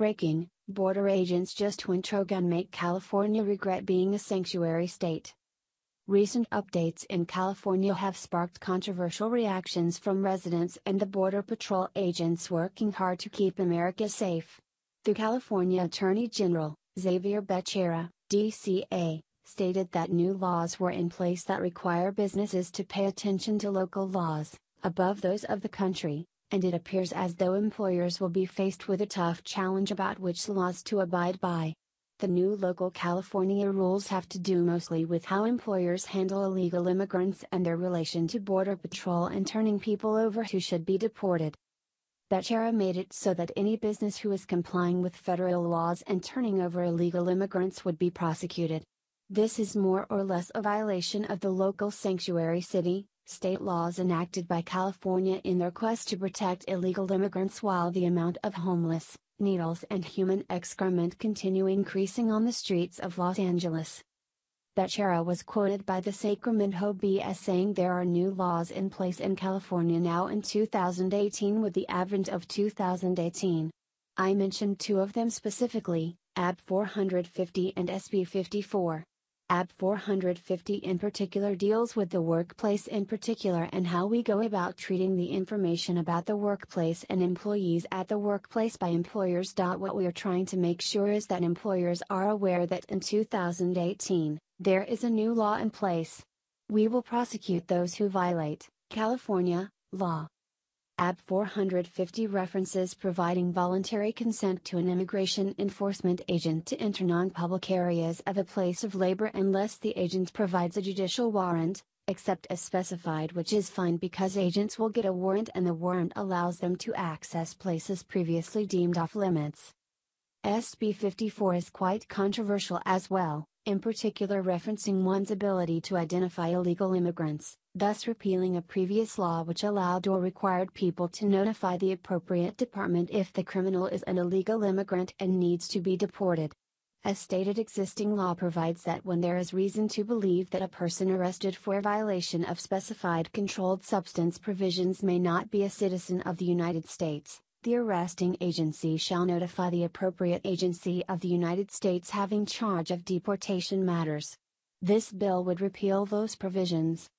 Breaking: border agents just went rogue and make California regret being a sanctuary state. Recent updates in California have sparked controversial reactions from residents and the Border Patrol agents working hard to keep America safe. The California Attorney General, Xavier Becerra, DCA, stated that new laws were in place that require businesses to pay attention to local laws, above those of the country, and it appears as though employers will be faced with a tough challenge about which laws to abide by. The new local California rules have to do mostly with how employers handle illegal immigrants and their relation to Border Patrol and turning people over who should be deported. Becerra made it so that any business who is complying with federal laws and turning over illegal immigrants would be prosecuted. This is more or less a violation of the local sanctuary city, state laws enacted by California in their quest to protect illegal immigrants while the amount of homeless, needles and human excrement continue increasing on the streets of Los Angeles. Becerra was quoted by the Sacramento Bee as saying there are new laws in place in California now in 2018 with the advent of 2018. I mentioned two of them specifically, AB 450 and SB 54. AB 450 in particular deals with the workplace in particular and how we go about treating the information about the workplace and employees at the workplace by employers. What we are trying to make sure is that employers are aware that in 2018, there is a new law in place. We will prosecute those who violate California law. AB 450 references providing voluntary consent to an immigration enforcement agent to enter non-public areas of a place of labor unless the agent provides a judicial warrant, except as specified, which is fine because agents will get a warrant and the warrant allows them to access places previously deemed off limits. SB 54 is quite controversial as well, in particular referencing one's ability to identify illegal immigrants, thus repealing a previous law which allowed or required people to notify the appropriate department if the criminal is an illegal immigrant and needs to be deported. As stated, existing law provides that when there is reason to believe that a person arrested for a violation of specified controlled substance provisions may not be a citizen of the United States, the arresting agency shall notify the appropriate agency of the United States having charge of deportation matters. This bill would repeal those provisions.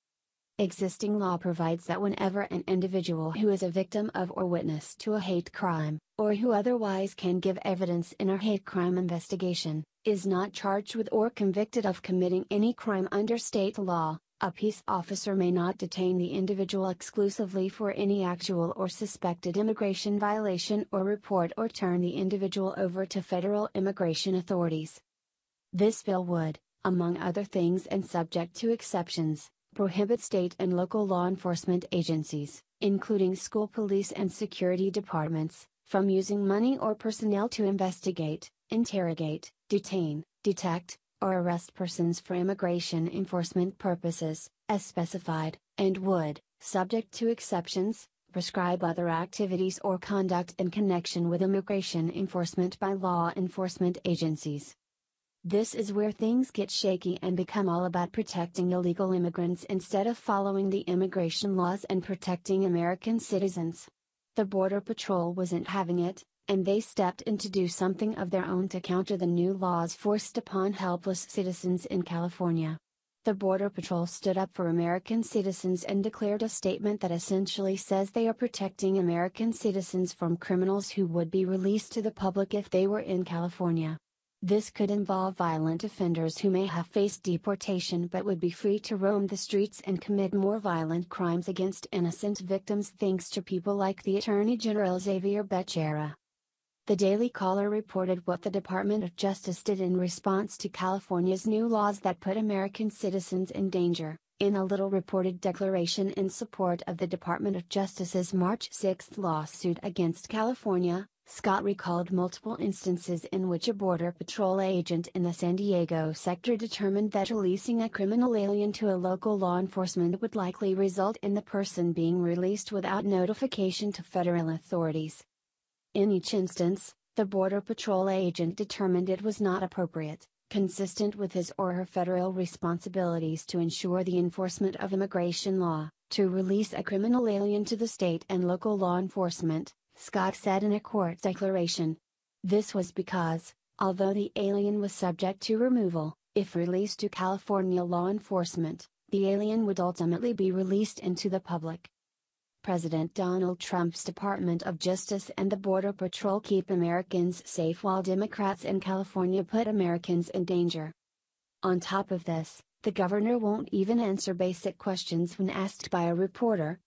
Existing law provides that whenever an individual who is a victim of or witness to a hate crime, or who otherwise can give evidence in a hate crime investigation, is not charged with or convicted of committing any crime under state law, a peace officer may not detain the individual exclusively for any actual or suspected immigration violation or report or turn the individual over to federal immigration authorities. This bill would, among other things and subject to exceptions, prohibit state and local law enforcement agencies, including school police and security departments, from using money or personnel to investigate, interrogate, detain, detect, or arrest persons for immigration enforcement purposes, as specified, and would, subject to exceptions, prescribe other activities or conduct in connection with immigration enforcement by law enforcement agencies. This is where things get shaky and become all about protecting illegal immigrants instead of following the immigration laws and protecting American citizens. The Border Patrol wasn't having it, and they stepped in to do something of their own to counter the new laws forced upon helpless citizens in California. The Border Patrol stood up for American citizens and declared a statement that essentially says they are protecting American citizens from criminals who would be released to the public if they were in California. This could involve violent offenders who may have faced deportation but would be free to roam the streets and commit more violent crimes against innocent victims thanks to people like the Attorney General Xavier Becerra. The Daily Caller reported what the Department of Justice did in response to California's new laws that put American citizens in danger. In a little reported declaration in support of the Department of Justice's March 6 lawsuit against California, Scott recalled multiple instances in which a Border Patrol agent in the San Diego sector determined that releasing a criminal alien to a local law enforcement would likely result in the person being released without notification to federal authorities. In each instance, the Border Patrol agent determined it was not appropriate, consistent with his or her federal responsibilities to ensure the enforcement of immigration law, to release a criminal alien to the state and local law enforcement, Scott said in a court declaration. This was because, although the alien was subject to removal, if released to California law enforcement, the alien would ultimately be released into the public. President Donald Trump's Department of Justice and the Border Patrol keep Americans safe while Democrats in California put Americans in danger. On top of this, the governor won't even answer basic questions when asked by a reporter.